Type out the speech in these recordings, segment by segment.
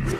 Hello,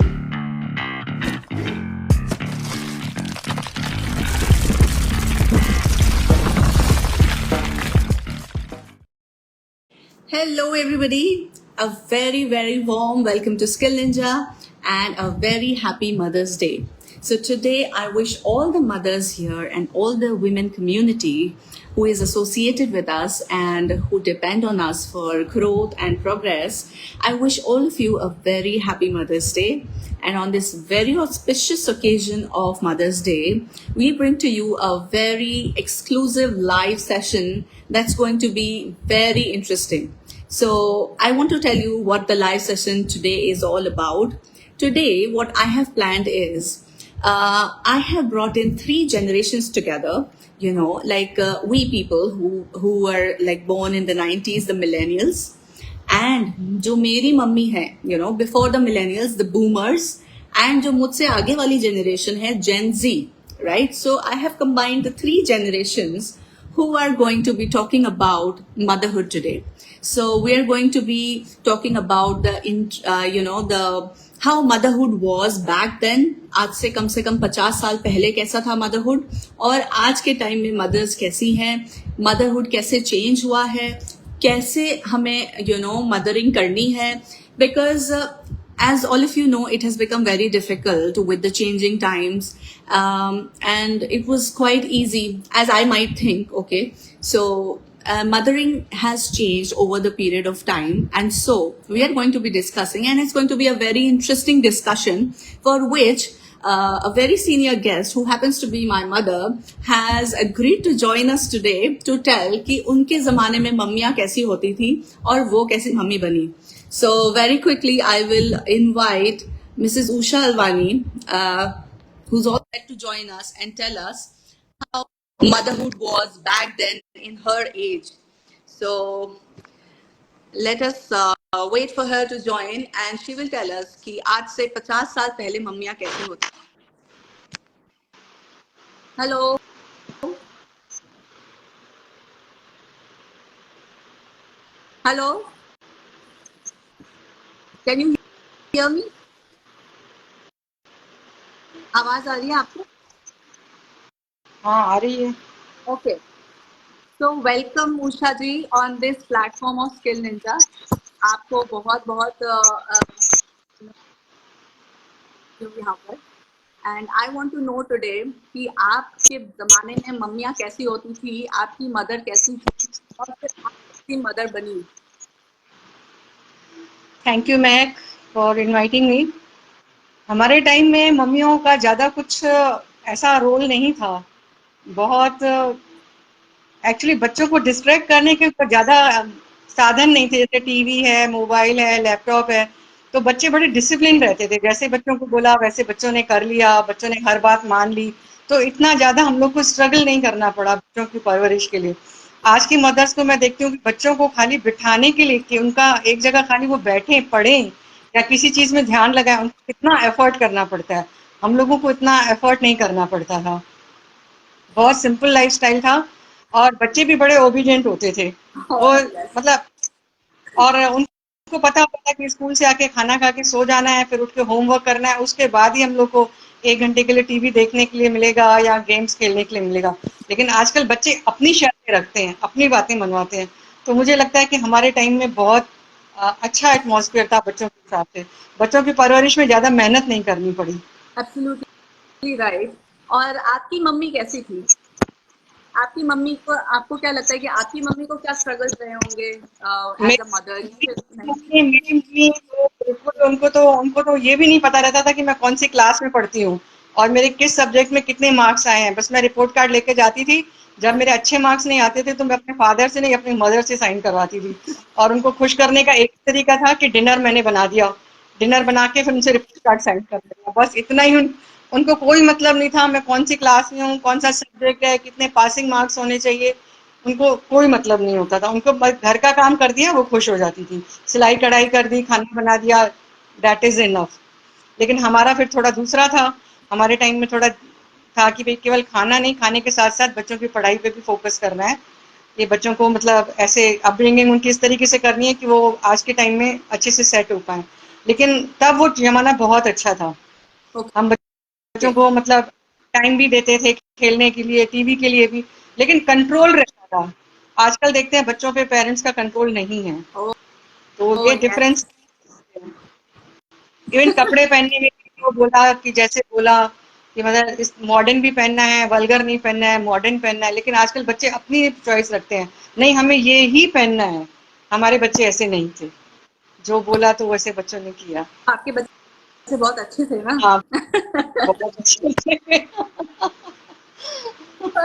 everybody. A very, very warm welcome to Skill Ninja and a very happy Mother's Day. So, today I wish all the mothers here and all the women community who is associated with us and who depend on us for growth and progress, I wish all of you a very happy Mother's Day. And on this very auspicious occasion of Mother's Day, we bring to you a very exclusive live session that's going to be very interesting. So, I want to tell you what the live session today is all about. Today, what I have planned is I have brought in three generations together. You know, like we people who were like born in the 90s, the millennials, and जो मेरी mummy है, you know, before the millennials, the boomers, and जो मुझसे आगे वाली generation है, Gen Z, right? So I have combined the three generations who are going to be talking about motherhood today. So we are going to be talking about the how motherhood was back then. आज से कम 50 साल पहले कैसा था motherhood, और आज के time में mothers कैसी हैं, motherhood कैसे change हुआ है, कैसे हमें mothering करनी है, because as all of you know, it has become very difficult with the changing times, and it was quite easy, as I might think. Okay, so mothering has changed over the period of time, and so we are going to be discussing, and it's going to be a very interesting discussion for which a very senior guest who happens to be my mother has agreed to join us today to tell कि उनके ज़माने में मम्मियाँ कैसी होती थी और वो कैसी मम्मी बनी. So very quickly, I will invite Mrs. Usha Alwani, who's all set to join us and tell us how motherhood was back then in her age. So let us wait for her to join, and she will tell us कि आज से 50 साल पहले मम्मियाँ कैसे होती. Hello. Hello. Can you hear me? आवाज आ रही है आपको? हाँ आ रही है. Okay. So welcome Usha ji on this platform of Skill Ninja. आपको बहुत बहुत यहाँ पर. And I want to know today कि आपके ज़माने में मम्मियाँ कैसी होती थी, आपकी मदर कैसी थी, और फिर आप कैसी मदर बनी. Thank you ma'am for inviting me. हमारे टाइम में मम्मियों का ज़्यादा कुछ ऐसा रोल नहीं था. बहुत एक्चुअली बच्चों को डिस्ट्रैक्ट करने के ऊपर ज़्यादा साधन नहीं थे. जैसे टीवी है, मोबाइल है, लैपटॉप है, तो बच्चे बड़े डिसिप्लिन रहते थे. जैसे बच्चों को बोला वैसे बच्चों ने कर लिया, बच्चों ने हर बात मान ली, तो इतना ज़्यादा हम लोग को स्ट्रगल नहीं करना पड़ा बच्चों की परवरिश के लिए. आज की मदर्स को मैं देखती हूँ कि बच्चों को खाली बिठाने के लिए कि उनका एक जगह खाली वो बैठे पढ़ें या किसी चीज़ में ध्यान लगाएं, उनको कितना एफर्ट करना पड़ता है. हम लोगों को इतना एफर्ट नहीं करना पड़ता था. बहुत सिंपल लाइफस्टाइल था और बच्चे भी बड़े ओबीडिएंट होते थे. वो मतलब और उनको पता होता था कि स्कूल से आके खाना खा के सो जाना है, फिर उठ के होमवर्क करना है, उसके बाद ही हम लोग को 1 घंटे के लिए टीवी देखने के लिए मिलेगा या गेम्स खेलने के लिए मिलेगा. लेकिन आजकल बच्चे अपनी शर्तें रखते हैं, अपनी बातें मनवाते हैं. तो मुझे लगता है कि हमारे टाइम में बहुत अच्छा एटमॉस्फेयर था बच्चों के हिसाब से. बच्चों की परवरिश में ज़्यादा मेहनत नहीं करनी पड़ी. Absolutely right. और आपकी मम्मी कैसी थी? आपकी मम्मी को, आपको क्या लगता है कि आपकी मम्मी को क्या स्ट्रगल्स रहे होंगे एज अ मदर? मेरी मम्मी तो बिल्कुल उनको तो ये भी नहीं पता रहता था कि मैं कौन सी क्लास में पढ़ती हूँ और मेरे किस सब्जेक्ट में कितने मार्क्स आए हैं. बस मैं रिपोर्ट कार्ड लेके जाती थी. जब मेरे अच्छे मार्क्स नहीं आते थे तो मैं अपने फादर से नहीं अपनी मदर से साइन करवाती थी. और उनको खुश करने का एक तरीका था कि डिनर मैंने बना दिया. डिनर बना के फिर उनसे रिपोर्ट कार्ड साइन कर दिया. बस इतना ही. उनको कोई मतलब नहीं था मैं कौन सी क्लास में हूँ, कौन सा सब्जेक्ट है, कितने पासिंग मार्क्स होने चाहिए. उनको कोई मतलब नहीं होता था. उनको बस घर का काम कर दिया वो खुश हो जाती थी. सिलाई कढ़ाई कर दी, खाना बना दिया, दैट इज इनफ. लेकिन हमारा फिर थोड़ा दूसरा था. हमारे टाइम में थोड़ा था कि भाई केवल खाना नहीं, खाने के साथ साथ बच्चों की पढ़ाई पे भी फोकस करना है. ये बच्चों को मतलब ऐसे अपब्रिंगिंग उनकी इस तरीके से करनी है कि वो आज के टाइम में अच्छे से सेट हो पाए. लेकिन तब वो जमाना बहुत अच्छा था। Okay. हम बच्चों को मतलब टाइम भी देते थे खेलने के लिए, टीवी के लिए भी, लेकिन कंट्रोल रहता था। आजकल देखते हैं बच्चों पे पेरेंट्स का कंट्रोल नहीं है, Oh, तो oh ये yes. डिफरेंस। इवन कपड़े पहनने में भी वो बोला कि जैसे बोला कि मतलब इस मॉडर्न भी पहनना है, वल्गर नहीं पहनना है, मॉडर्न पहनना है, लेकिन आजकल बच्चे अपनी चॉइस रखते हैं, नहीं हमें ये ही पहनना है। हमारे बच्चे ऐसे नहीं थे, जो बोला तो वैसे बच्चों ने किया। आपके बच्चे बहुत अच्छे थे ना? हाँ, बहुत अच्छे थे।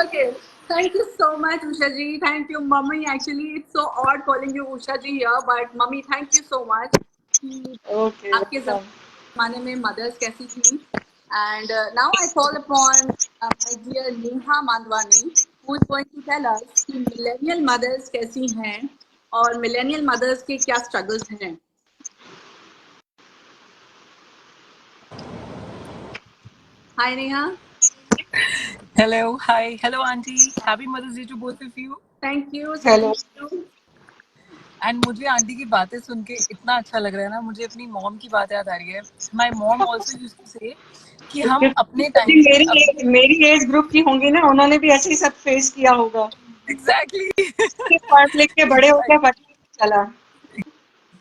Okay. Thank you so much, Usha ji. Thank you, Mummy. Actually, it's so odd calling you Usha ji here, but Mummy, thank you so much. कि ओके, आपके ज़माने में mothers कैसी थी? And now I call upon my dear Neha Mandwani, who is going to tell us कि millennial mothers कैसी हैं और millennial mothers के क्या struggles हैं. Hi, Neha. Hello, hi, hello, Auntie. Happy Mother's Day to both of you. Thank you. Same hello. to you. And मुझे aunty की बातें सुन के इतना अच्छा लग रहा है ना, मुझे अपनी मॉम की बात याद आ रही है. My mom also used to say कि हम अपने टाइम पे मेरी एज ग्रुप की होंगी ना, उन्होंने भी ऐसे ही सब फेस किया होगा। एग्जैक्टली पढ़ लिख के बड़े हो गए, पता नहीं चला।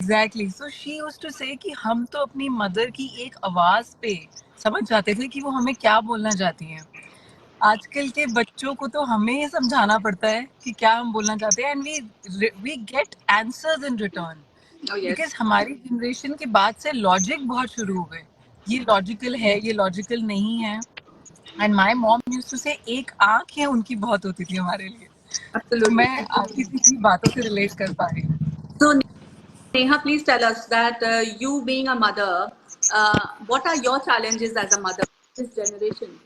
Exactly so she used to say कि हम तो अपनी मदर की एक आवाज पे समझ जाते थे कि वो हमें क्या बोलना चाहती हैं. आजकल के बच्चों को तो हमें ये समझाना पड़ता है कि क्या हम बोलना चाहते हैं, and we get answers in return. Oh yes. Because हमारी जनरेशन के बाद से लॉजिक बहुत शुरू हो गए. ये लॉजिकल है, ये लॉजिकल नहीं है. And my mom used to say एक आंख है उनकी बहुत होती थी हमारे लिए. तो Absolutely. मैं आपकी इतनी बातों से रिलेट कर पा रही हूँ. So, Neha, please tell us that you being a mother, what are your challenges as a mother this generation?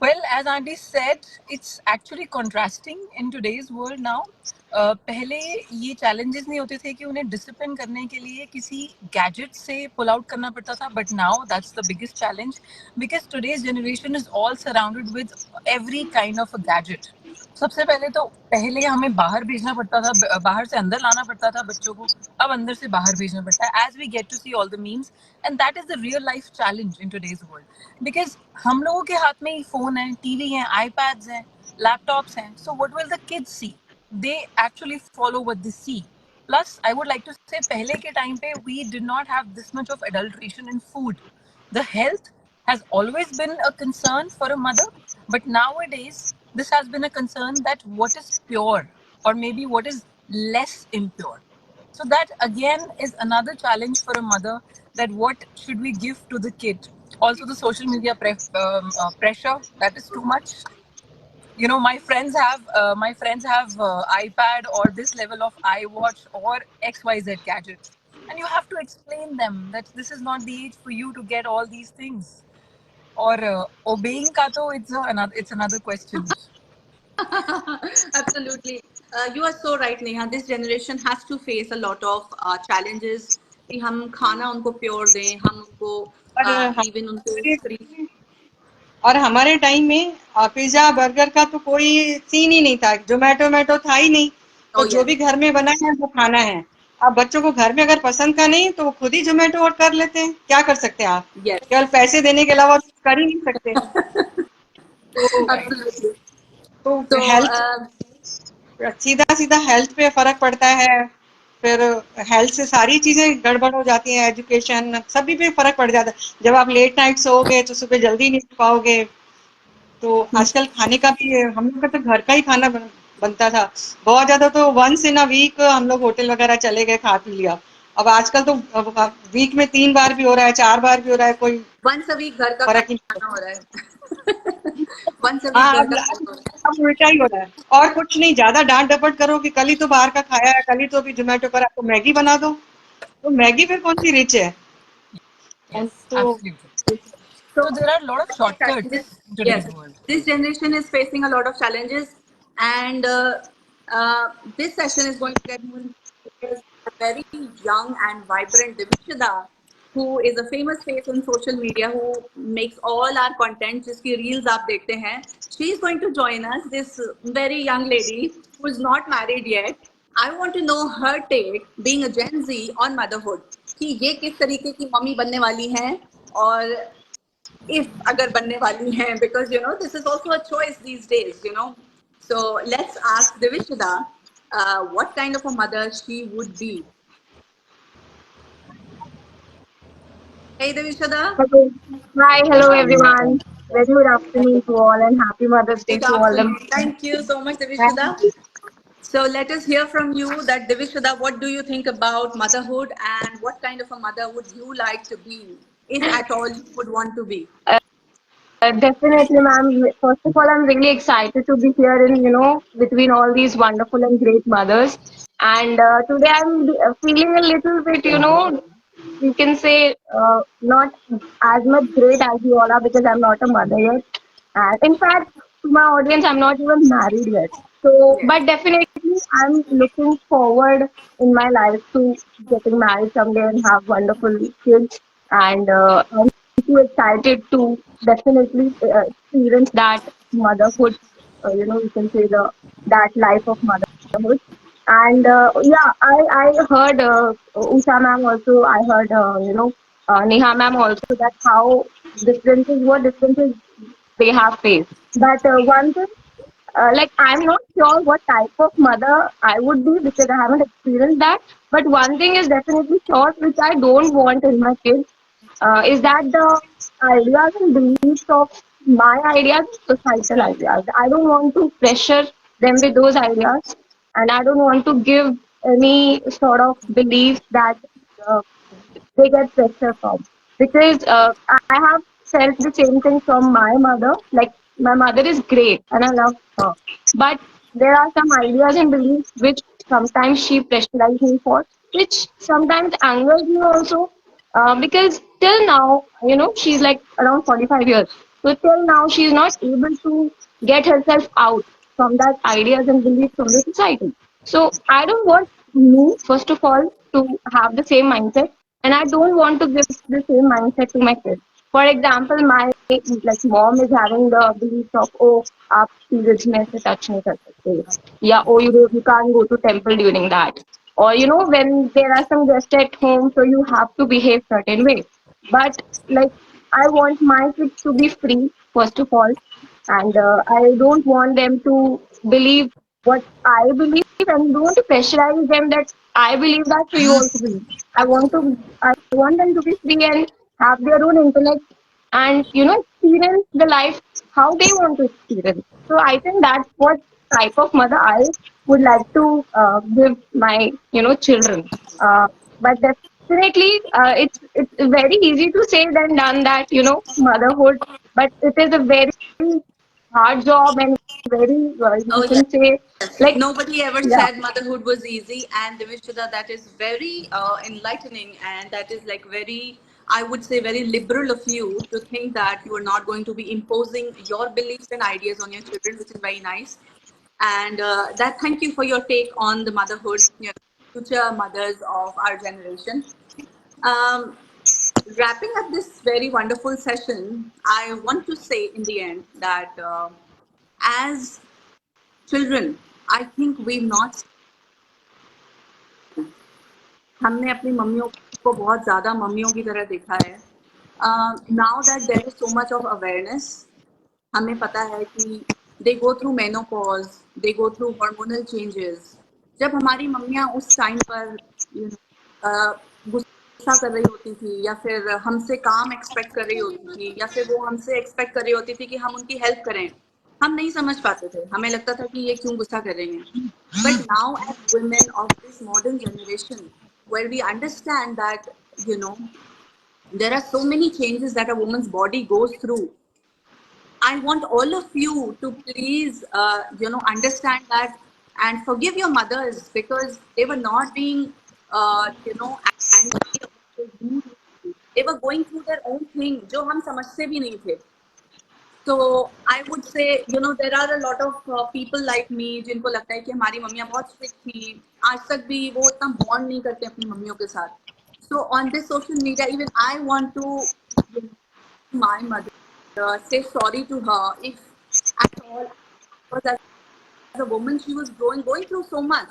Well, as Auntie said, it's actually contrasting in today's world now. पहले ये challenges नहीं होते थे कि उन्हें discipline करने के लिए किसी gadget से pull out करना पड़ता था, but now that's the biggest challenge because today's generation is all surrounded with every kind of a gadget. सबसे पहले तो पहले हमें बाहर भेजना पड़ता था, बाहर से अंदर लाना पड़ता था बच्चों को. अब अंदर से बाहर भेजना पड़ता है. As we get to see all the memes, and that is the real life challenge in today's world. Because हम लोगों के हाथ में ही फोन है, टीवी है, आईपैड्स हैं, लैपटॉप्स हैं. So what will the kids see? They actually follow what they see. Plus I would like to say पहले के टाइम पे we did not have this much of adulteration in food. The health has always been a concern for a mother, but nowadays this has been a concern that what is pure or maybe what is less impure. So that again is another challenge for a mother, that what should we give to the kid. Also the social media pressure, that is too much. You know, my friends have iPad or this level of iWatch or XYZ gadgets, and you have to explain them that this is not the age for you to get all these things. Or obeying ka to it's another question. Absolutely. You are so right, Neha. This generation has to face a lot of challenges. कि हम खाना उनको pure दें, हम उनको और even उनको free. और हमारे टाइम में पिज्जा बर्गर का तो कोई सीन ही नहीं था, जोमेटो था ही नहीं। तो Oh जो yes, भी घर में बना है वो खाना है। अब बच्चों को घर में अगर पसंद का नहीं तो वो खुद ही जोमेटो ऑर्डर कर लेते हैं। क्या कर सकते हैं आप? yes, केवल पैसे देने के अलावा कुछ कर ही नहीं सकते। तो absolutely. तो So हेल्थ, सीधा सीधा हेल्थ पे फर्क पड़ता है। फिर हेल्थ से सारी चीजें गड़बड़ हो जाती हैं, एजुकेशन सभी पे फर्क पड़ जाता है। जब आप लेट नाइट सोओगे तो सुबह जल्दी नहीं उठ पाओगे। तो आजकल खाने का भी हम लोग का तो घर का ही खाना बनता था। बहुत ज्यादा तो वंस इन अ वीक हम लोग होटल वगैरह चले गए, खा पी लिया। अब आजकल तो वीक में 3 बार भी हो रहा है, 4 बार भी हो रहा है, कोई once a week घर का फर्क ही नहीं खाना हो पड़ता। रहा है. once a week हाँ, घर अब का खाना हो रहा है. अब उल्टा ही हो रहा है। और कुछ नहीं, ज्यादा डांट डपट करो कि कल ही तो बाहर का खाया है, कल ही तो भी जोमेटो पर आपको मैगी बना दो, तो मैगी फिर कौन सी रिच है? Yes, तो absolutely. So, So there are a lot of challenges. shortcuts in Yes, today's world. this generation is facing a lot of challenges, and this session is going to get more because a very young and vibrant Divishada, who is a famous face on social media, who makes all our content, जिसकी reels आप देखते हैं, she is going to join us. This very young lady who is not married yet. I want to know her take, being a Gen Z, on motherhood. कि ये किस तरीके की mummy बनने वाली हैं और if अगर बनने वाली हैं, because you know this is also a choice these days, you know. So let's ask Devishida what kind of a mother she would be. Hey Devishida. Hello. Hi, hello everyone. Very good afternoon to all and happy Mother's Day Good to all the afternoon. Thank you so much, Thank Devishida. you. So let us hear from you that Devishida, what do you think about motherhood and what kind of a mother would you like to be, if at all you would want to be? Definitely, ma'am. First of all, I'm really excited to be here in, between all these wonderful and great mothers. And today I'm feeling a little bit, you can say not as much great as you all are because I'm not a mother yet. And in fact, to my audience, I'm not even married yet. So, Yes. but definitely, I'm looking forward in my life to getting married someday and have wonderful kids. And I'm too excited to definitely experience that motherhood. You can say that life of motherhood. And yeah, I heard Usha ma'am also. I heard Neha ma'am also that how differences they have faced. But one thing, like I'm not sure what type of mother I would be because I haven't experienced that. But one thing is definitely sure, which I don't want in my kids, is that the ideas and beliefs of my ideas, societal ideas. I don't want to pressure them with those ideas, and I don't want to give any sort of beliefs that uh, they get pressure from. Because I have felt the same thing from my mother. Like my mother is great and I love her, but there are some ideas and beliefs which sometimes she pressurizes me for, which sometimes angers me also. Because till now, she's like around 45 years. So till now, she's not able to get herself out from that ideas and beliefs from the society. So I don't want me, first of all, to have the same mindset, and I don't want to give the same mindset to my kids. For example, my like mom is having the belief of, oh, आप periods में ऐसे touch नहीं कर सकते, या oh, you can't go to temple during that, or when there are some guests at home, so you have to behave certain way. But like I want my kids to be free first of all, and I don't want them to believe what I believe, and don't pressurize them that I believe that, so you also believe. I want them to be free and have their own intellect, and experience the life how they want to experience. So I think that's what type of mother I would like to give my children. But definitely, it's very easy to say than done that motherhood, but it is a very hard job and very Oh you yes. can say like Nobody ever yeah. said motherhood was easy, and Devishida, that is very enlightening, and that is like very, I would say, very liberal of you to think that you are not going to be imposing your beliefs and ideas on your children, which is very nice. And that, thank you for your take on the motherhood, future mothers of our generation. Um, Wrapping up this very wonderful session, I want to say in the end that as children, I think we've not, हमने अपनी मम्मियों को बहुत ज़्यादा मम्मियों की तरह देखा है. Now that there is so much of awareness, हमें पता है कि they go through menopause, they go through hormonal changes. जब हमारी मम्मियाँ उस टाइम पर you know, गुस्सा कर रही होती थी, या फिर हमसे काम एक्सपेक्ट कर रही होती थी, या फिर वो हमसे एक्सपेक्ट कर रही होती थी कि हम उनकी हेल्प करें, हम नहीं समझ पाते थे. हमें लगता था कि ये क्यों गुस्सा कर रही हैं. But now, as women of this modern generation, where we understand that, you know, there are so many changes that a woman's body goes through, I want all of you to please, understand that and forgive your mothers, because they were not being, angry or rude. They were going through their own thing, जो हम समझते भी नहीं थे. So I would say, there are a lot of people like me जिनको लगता है कि हमारी मम्मियाँ बहुत strict थी, आज तक भी वो उतना bond नहीं करते अपनी मम्मियों के साथ. So on this social media, even I want to, you know, my mother, say sorry to her if at all, because as a woman she was going through so much.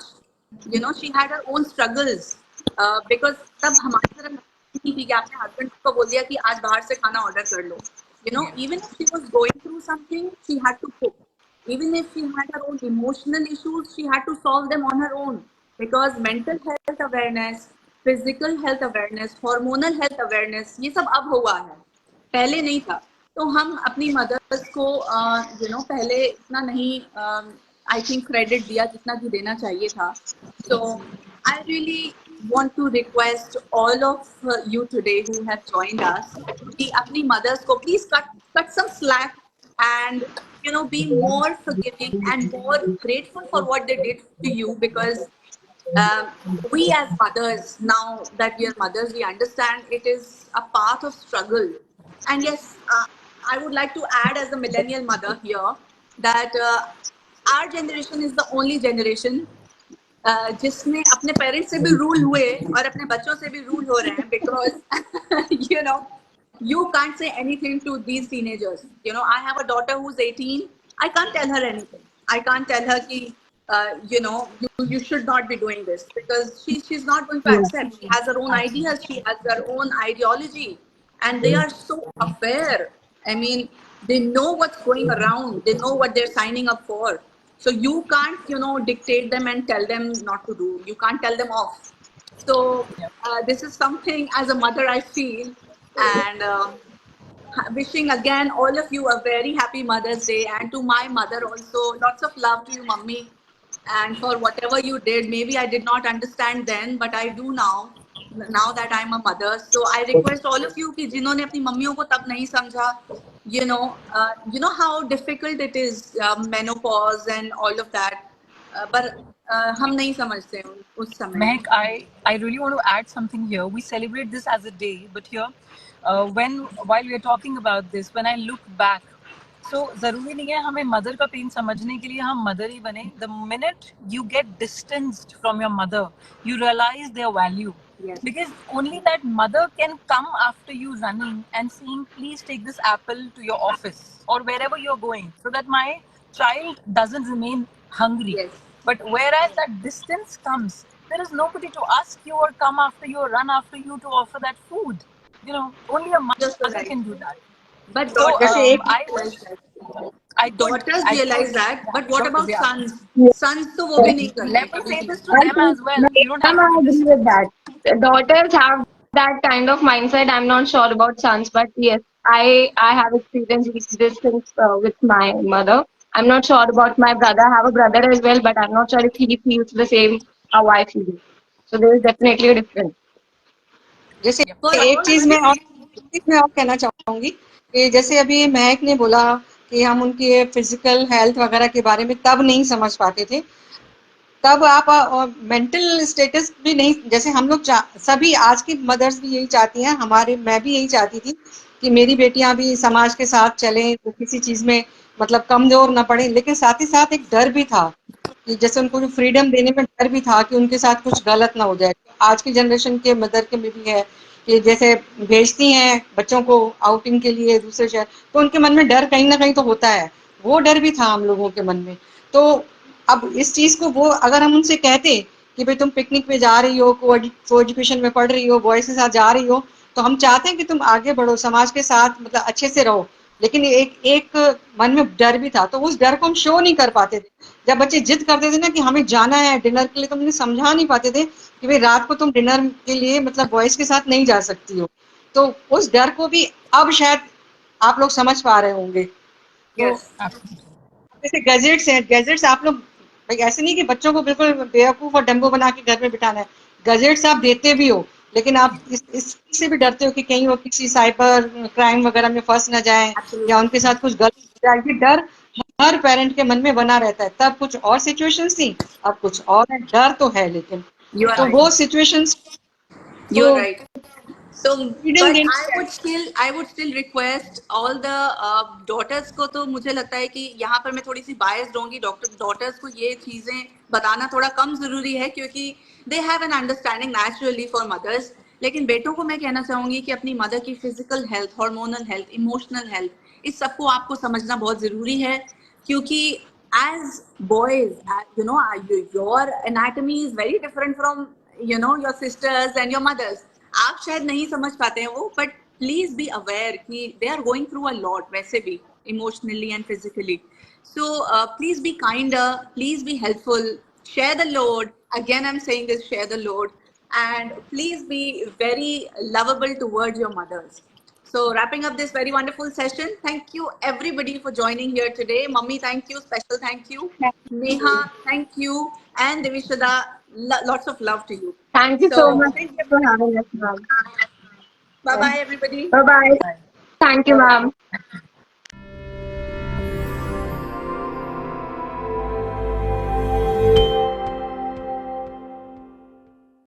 She had her own struggles. Because तब हमारी तरफ नहीं थी कि आपने husband को बोल दिया कि आज बाहर से खाना ऑर्डर कर लो. You know, even if she was going through something, she had to cook. Even if she had her own emotional issues, she had to solve them on her own. Because mental health awareness, physical health awareness, hormonal health awareness, ये सब अब हुआ है. पहले नहीं था. तो हम अपनी मदर्स को पहले इतना नहीं आई थिंक क्रेडिट दिया जितना कि देना चाहिए था. So I really want to request all of you today who have joined us कि अपनी mothers को please cut some slack and be more forgiving and more grateful for what they did to you, because um, we as mothers, now that we are mothers, we understand it is a path of struggle. And yes, I would like to add as a millennial mother here that our generation is the only generation जिसमें अपने parents से भी rule हुए और अपने बच्चों से भी रूल हो रहे हैं, because you can't say anything to these teenagers. I have a daughter who's 18. I can't tell her anything. I can't tell her ki you should not be doing this, because she's not going to accept. She has her own ideas, she has her own ideology, and they are so aware. I mean, they know what's going around, they know what they're signing up for. So you can't dictate them and tell them not to do. You can't tell them off. So this is something as a mother I feel. And wishing again all of you a very happy Mother's Day, and to my mother also, lots of love to you, mummy, and for whatever you did. Maybe I did not understand then, but I do now that I'm a mother. So I request all of you कि जिन्होंने अपनी मम्मियों को तब नहीं समझा, you know how difficult it is, menopause and all of that, but हम नहीं समझते उस समय. Mehak, I really want to add something here. We celebrate this as a day, but here, while we are talking about this, when I look back, so जरूरी नहीं है हमें mother का पेन समझने के लिए हम मदर ही बने. The minute you get distanced from your mother, you realize their value. Yes. Because only that mother can come after you running and saying, please take this apple to your office or wherever you're going, so that my child doesn't remain hungry. Yes. But whereas that distance comes, there is nobody to ask you or come after you or run after you to offer that food. Only a Just mother right. can do that. But So daughters I realize that. But what about yeah. sons? Yes. Sons तो वो भी नहीं Let करते. me say this to I them think, as well. You don't have ma'am, to I be agree distant. with that. Daughters have that kind of mindset. I'm not sure about sons, but yes, I have experienced this things with my mother. I'm not sure about my brother. I have a brother as well, but I'm not sure if he feels the same how I feel. So there is definitely a difference. जैसे Yep. For एक all चीज मैं और कहना चाहूंगी कि जैसे अभी महक ने बोला कि हम उनके फिजिकल हेल्थ वगैरह के बारे में तब नहीं समझ पाते थे, तब आप मेंटल स्टेटस भी नहीं, जैसे हम लोग सभी आज की मदर्स भी यही चाहती हैं, मैं भी यही चाहती थी कि मेरी बेटियां भी समाज के साथ चलें, तो किसी चीज में मतलब कमजोर ना पड़े, लेकिन साथ ही साथ एक डर भी था कि जैसे उनको जो फ्रीडम देने में डर भी था कि उनके साथ कुछ गलत ना हो जाए. आज की जनरेशन के मदर के में भी है कि जैसे भेजती हैं बच्चों को आउटिंग के लिए दूसरे शहर, तो उनके मन में डर कहीं ना कहीं तो होता है. वो डर भी था हम लोगों के मन में. तो अब इस चीज को वो अगर हम उनसे कहते कि भाई तुम पिकनिक पे जा रही हो, को एजुकेशन में पढ़ रही हो, बॉयज के साथ जा रही हो, तो हम चाहते हैं कि तुम आगे बढ़ो, समाज के साथ मतलब अच्छे से रहो, लेकिन एक मन में डर भी था, तो उस डर को हम शो नहीं कर पाते थे. जब बच्चे जिद करते थे ना कि हमें जाना है डिनर के लिए, तो हम उन्हें समझा नहीं पाते थे कि भाई रात को तुम डिनर के लिए मतलब बॉयज के साथ नहीं जा सकती हो. तो उस डर को भी अब शायद आप लोग समझ पा रहे होंगे. तो yes. जैसे गैजेट्स हैं, गैजेट्स आप लोग भाई ऐसे नहीं कि बच्चों को बिल्कुल बेवकूफ और डम्बो बना के घर में बिठाना है. गैजेट्स आप देते भी हो, लेकिन आप इससे भी डरते हो कि कहीं वो किसी साइबर क्राइम वगैरह में फंस ना जाए या उनके साथ कुछ गलत हो जाए. ये डर हर पेरेंट के मन में बना रहता है. तब कुछ और सिचुएशंस थी, अब कुछ और है. डर तो है, लेकिन You are तो right. वो सिचुएशंस You are तो right. So, फ्रीडम but देने I would still request all the daughters को, तो मुझे लगता है कि यहाँ पर मैं थोड़ी सी biased होंगी. Daughters को ये चीजें बताना थोड़ा कम जरूरी है, क्योंकि they have an understanding naturally for mothers. लेकिन बेटों को मैं कहना चाहूंगी कि अपनी मदर की physical health, hormonal health, emotional health, इस सबको आपको समझना बहुत जरूरी है. क्योंकि as boys, your anatomy is very different from your sisters and your mothers. आप शायद नहीं समझ पाते हैं वो, but please be aware कि they are going through a lot वैसे भी, emotionally and physically. So please be kinder, please be helpful, share the load. Again, I'm saying this, share the load, and please be very lovable towards your mothers. So wrapping up this very wonderful session, thank you everybody for joining here today. Mummy, thank you, special thank you. Neha, thank you, and Devishada, lots of love to you. Thank you so much Thank you. for having us, ma'am. Bye bye, everybody. Bye bye. Bye. Thank you, ma'am.